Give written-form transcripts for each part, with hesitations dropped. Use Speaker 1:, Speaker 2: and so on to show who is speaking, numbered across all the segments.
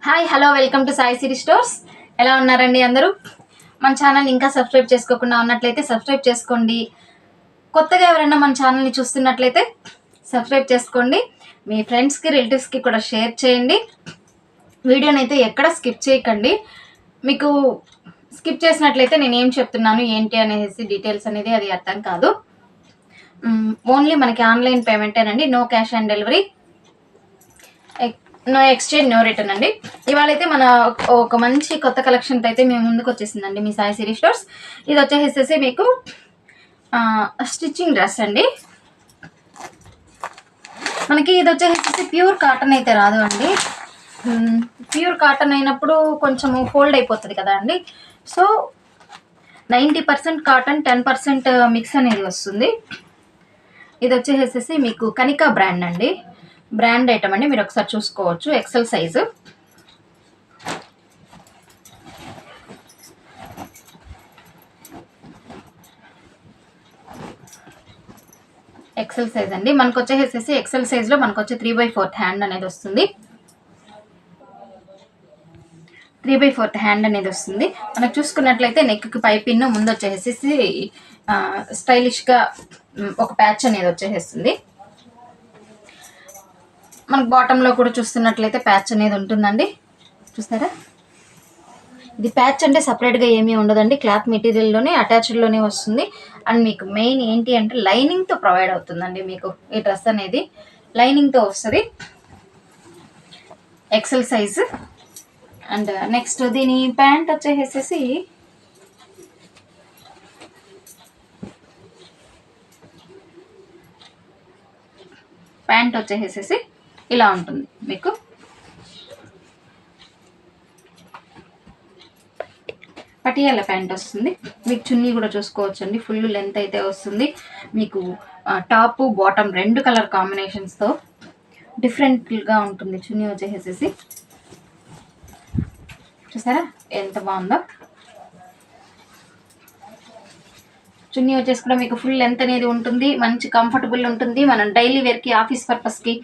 Speaker 1: Hi hello welcome to Sai Siri stores. ఎలా ఉన్నారండి అందరూ? మన ఛానల్ ఇంకా సబ్స్క్రైబ్ చేసుకోకుండా ఉన్నట్లయితే సబ్స్క్రైబ్ చేసుకోండి. కొత్తగా ఎవరైనా మన ఛానల్ని చూస్తున్నట్లయితే సబ్స్క్రైబ్ చేసుకోండి. మీ ఫ్రెండ్స్కి రిలేటివ్స్కి కూడా షేర్ చేయండి. వీడియోని అయితే ఎక్కడ స్కిప్ చేయకండి. మీకు స్కిప్ చేసినట్లయితే నేను ఏం చెప్తున్నాను ఏంటి అనేసి డీటెయిల్స్ అనేది అది అర్థం కాదు. ఓన్లీ మనకి ఆన్లైన్ పేమెంటేనండి. No cash on delivery, no exchange, no return అండి. ఇవాళ అయితే మన ఒక మంచి కొత్త కలెక్షన్ అయితే మేము ముందుకు వచ్చేసిందండి మీ సాయి సిరీ స్టోర్స్. ఇది వచ్చేసేసి మీకు స్టిచ్చింగ్ డ్రెస్ అండి. మనకి ఇది వచ్చేసేసి ప్యూర్ కాటన్ అయితే రాదు అండి. ప్యూర్ కాటన్ అయినప్పుడు కొంచెం ఫోల్డ్ అయిపోతుంది కదా అండి. సో 90% కాటన్, 10% మిక్స్ అనేది వస్తుంది. ఇది వచ్చేసేసి మీకు కనికా బ్రాండ్ అండి. బ్రాండ్ ఐటమ్ అండి, మీరు ఒకసారి చూసుకోవచ్చు. ఎక్సెల్ సైజు, ఎక్సెల్ సైజ్ అండి. మనకు వచ్చేసేసి ఎక్సెల్ సైజ్లో మనకు వచ్చే 3/4 హ్యాండ్ అనేది వస్తుంది. 3/4 హ్యాండ్ అనేది వస్తుంది. మనకు చూసుకున్నట్లయితే నెక్కి పైపిన్ ముందు వచ్చేసేసి స్టైలిష్గా ఒక ప్యాచ్ అనేది వచ్చేసేస్తుంది. మనకు బాటంలో కూడా చూస్తున్నట్లయితే ప్యాచ్ అనేది ఉంటుందండి. చూస్తారా? ఇది ప్యాచ్ అంటే సపరేట్గా ఏమీ ఉండదండి. క్లాత్ మెటీరియల్లోనే అటాచ్డ్లోనే వస్తుంది. అండ్ మీకు మెయిన్ ఏంటి అంటే లైనింగ్తో ప్రొవైడ్ అవుతుందండి. మీకు ఈ డ్రెస్ అనేది లైనింగ్తో వస్తుంది. XL size. అండ్ నెక్స్ట్ దీని ప్యాంట్ వచ్చేసేసి ఇలా ఉంటుంది. మీకు పటియాల ప్యాంట్ వస్తుంది. మీకు చున్నీ కూడా చూసుకోవచ్చు అండి. ఫుల్ లెంత్ అయితే వస్తుంది. మీకు టాప్ బాటమ్ 2 కలర్ కాంబినేషన్స్తో డిఫరెంట్గా ఉంటుంది. చున్నీ వచ్చేసేసి చూసారా ఎంత బాగుందో. చున్నీ వచ్చేసి కూడా మీకు ఫుల్ లెంత్ అనేది ఉంటుంది. మంచి కంఫర్టబుల్ ఉంటుంది. మనం డైలీ వేర్కి, ఆఫీస్ పర్పస్కి,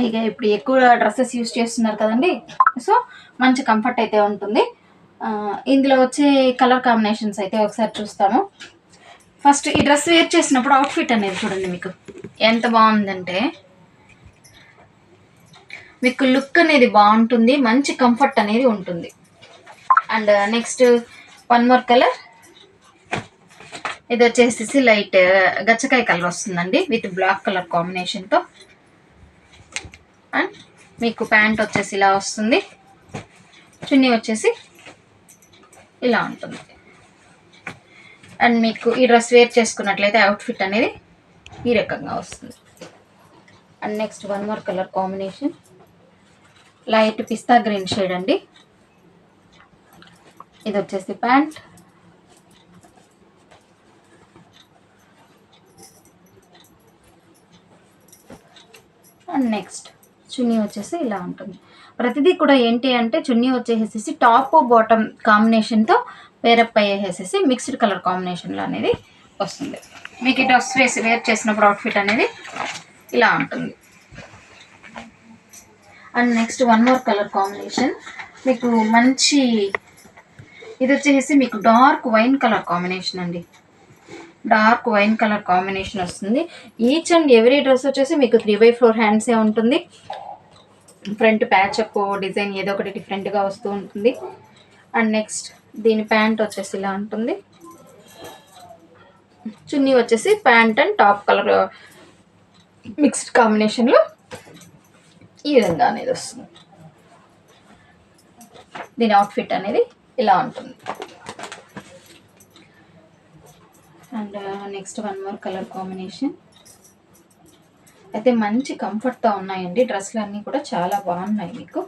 Speaker 1: ఇక ఇప్పుడు ఎక్కువ డ్రెస్సెస్ యూజ్ చేస్తున్నారు కదండి. సో మంచి కంఫర్ట్ అయితే ఉంటుంది. ఇందులో వచ్చే కలర్ కాంబినేషన్స్ అయితే ఒకసారి చూస్తాము. ఫస్ట్ ఈ డ్రెస్ వేర్ చేసినప్పుడు అవుట్ఫిట్ అనేది చూడండి మీకు ఎంత బాగుందంటే, మీకు లుక్ అనేది బాగుంటుంది. మంచి కంఫర్ట్ అనేది ఉంటుంది. And next one more colour. ఇది వచ్చేసి లైట్ గచ్చకాయ కలర్ వస్తుందండి విత్ బ్లాక్ కలర్ కాంబినేషన్తో. అండ్ మీకు ప్యాంట్ వచ్చేసి ఇలా వస్తుంది. చున్నీ వచ్చేసి ఇలా ఉంటుంది. అండ్ మీకు ఈ డ్రెస్ వేర్ చేసుకున్నట్లయితే అవుట్ఫిట్ అనేది ఈ రకంగా వస్తుంది. And next one more colour combination, light pista green shade అండి. ఇది వచ్చేసి ప్యాంట్. అండ్ నెక్స్ట్ చున్నీ వచ్చేసి ఇలా ఉంటుంది. ప్రతిదీ కూడా ఏంటి అంటే చున్నీ వచ్చేసేసి టాప్ బాటమ్ కాంబినేషన్తో పేరప్ అయ్యేసేసి మిక్స్డ్ కలర్ కాంబినేషన్లో అనేది వస్తుంది. మీకు ఈ డ్రెస్ వేర్ చేసినప్పుడు అవుట్ఫిట్ అనేది ఇలా ఉంటుంది. And next one more colour combination, మీకు మంచి ఇది వచ్చేసి మీకు డార్క్ వైన్ కలర్ కాంబినేషన్ అండి. డార్క్ వైన్ కలర్ కాంబినేషన్ వస్తుంది. ఈచ్ అండ్ ఎవ్రీ డ్రెస్ వచ్చేసి మీకు 3/4 హ్యాండ్సే ఉంటుంది. ఫ్రంట్ ప్యాచప్ డిజైన్ ఏదో ఒకటి డిఫరెంట్గా వస్తూ ఉంటుంది. అండ్ నెక్స్ట్ దీని ప్యాంట్ వచ్చేసి ఇలా ఉంటుంది. చున్నీ వచ్చేసి pant and top colour mixed కాంబినేషన్లో ఈ విధంగా అనేది వస్తుంది. దీని అవుట్ఫిట్ అనేది ఇలా ఉంటుంది. And next one more colour combination. అయితే మంచి కంఫర్ట్తో ఉన్నాయండి. డ్రెస్లు అన్నీ కూడా చాలా బాగున్నాయి. మీకు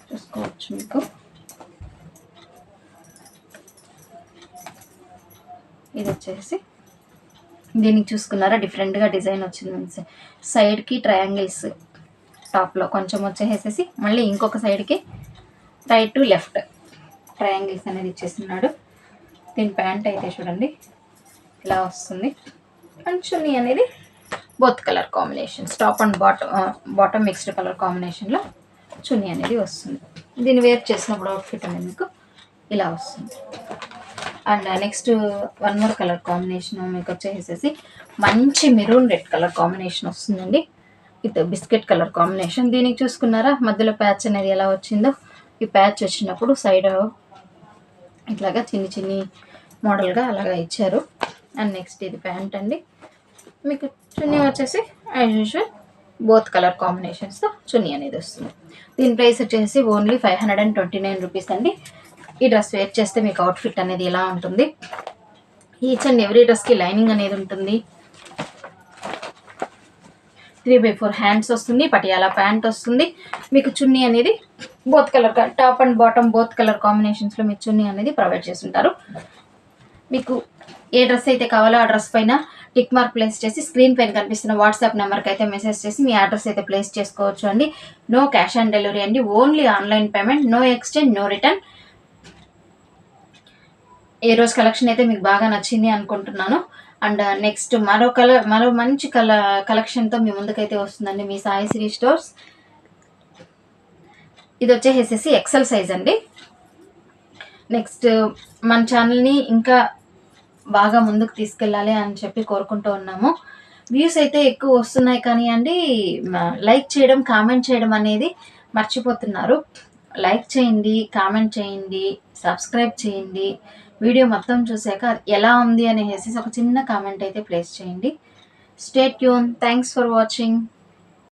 Speaker 1: చూసుకోవచ్చు. మీకు ఇది వచ్చేసి దీనికి చూసుకున్నారా డిఫరెంట్గా డిజైన్ వచ్చింది. సైడ్కి ట్రయాంగిల్స్ టాప్లో కొంచెం వచ్చేసేసి మళ్ళీ ఇంకొక సైడ్కి రైట్ టు లెఫ్ట్ ట్రయాంగిల్స్ అనేది ఇచ్చేస్తున్నాడు. దీని ప్యాంట్ అయితే చూడండి ఇలా వస్తుంది. అండ్ చున్నీ అనేది both colour combinations, top and bottom mixed colour కాంబినేషన్లో చున్నీ అనేది వస్తుంది. దీన్ని వేర్ చేసినప్పుడు అవుట్ఫిట్ అనేది మీకు ఇలా వస్తుంది. And next one more colour combination మీకు వచ్చేసేసి మంచి మెరూన్ రెడ్ కలర్ కాంబినేషన్ వస్తుందండి. With biscuit colour combination. దీనికి చూసుకున్నారా మధ్యలో ప్యాచ్ అనేది ఎలా వచ్చిందో, ఈ ప్యాచ్ వచ్చినప్పుడు సైడ్ ఇట్లాగా చిన్ని చిన్ని మోడల్గా అలాగా ఇచ్చారు. అండ్ నెక్స్ట్ ఇది ప్యాంట్ అండి. మీకు చున్నీ వచ్చేసి యాజ్ యూజువల్ బోత్ కలర్ కాంబినేషన్స్తో చున్నీ అనేది వస్తుంది. దీని ప్రైస్ వచ్చేసి ఓన్లీ 529 రూపీస్ అండి. ఈ డ్రెస్ వేర్ చేస్తే మీకు అవుట్ఫిట్ అనేది ఎలా ఉంటుంది, ఈచ్ అండ్ ఎవ్రీ డ్రెస్కి లైనింగ్ అనేది ఉంటుంది. 3/4 హ్యాండ్స్ వస్తుంది, పటియాలా ప్యాంట్ వస్తుంది. మీకు చున్నీ అనేది both colour top and bottom both colour కాంబినేషన్స్లో మీకు చున్నీ అనేది ప్రొవైడ్ చేస్తుంటారు. మీకు ఏ డ్రెస్ అయితే కావాలో ఆ డ్రెస్ పైన టిక్ మార్క్ ప్లేస్ చేసి స్క్రీన్ పైన కనిపిస్తున్న వాట్సాప్ నెంబర్కి అయితే మెసేజ్ చేసి మీ అడ్రస్ అయితే ప్లేస్ చేసుకోవచ్చు అండి. నో క్యాష్ ఆన్ డెలివరీ అండి, only online payment, no exchange, no return. ఏ రోజు కలెక్షన్ అయితే మీకు బాగా నచ్చింది అనుకుంటున్నాను. అండ్ నెక్స్ట్ మరో మంచి కలెక్షన్తో మీ ముందుకైతే వస్తుందండి మీ సాయి శ్రీ స్టోర్స్. ఇది వచ్చేసేసి ఎక్సెల్ సైజ్ అండి. నెక్స్ట్ మన ఛానల్ని ఇంకా బాగా ముందుకు తీసుకెళ్ళాలి అని చెప్పి కోరుకుంటూ ఉన్నాము. వ్యూస్ అయితే ఎక్కువ వస్తున్నాయి కానీ అండి లైక్ చేయడం కామెంట్ చేయడం అనేది మర్చిపోతున్నారు. లైక్ చేయండి, కామెంట్ చేయండి, సబ్స్క్రైబ్ చేయండి. వీడియో మొత్తం చూసాక ఎలా ఉంది అనేసి ఒక చిన్న కామెంట్ అయితే ప్లేస్ చేయండి. Stay tune. Thanks for watching.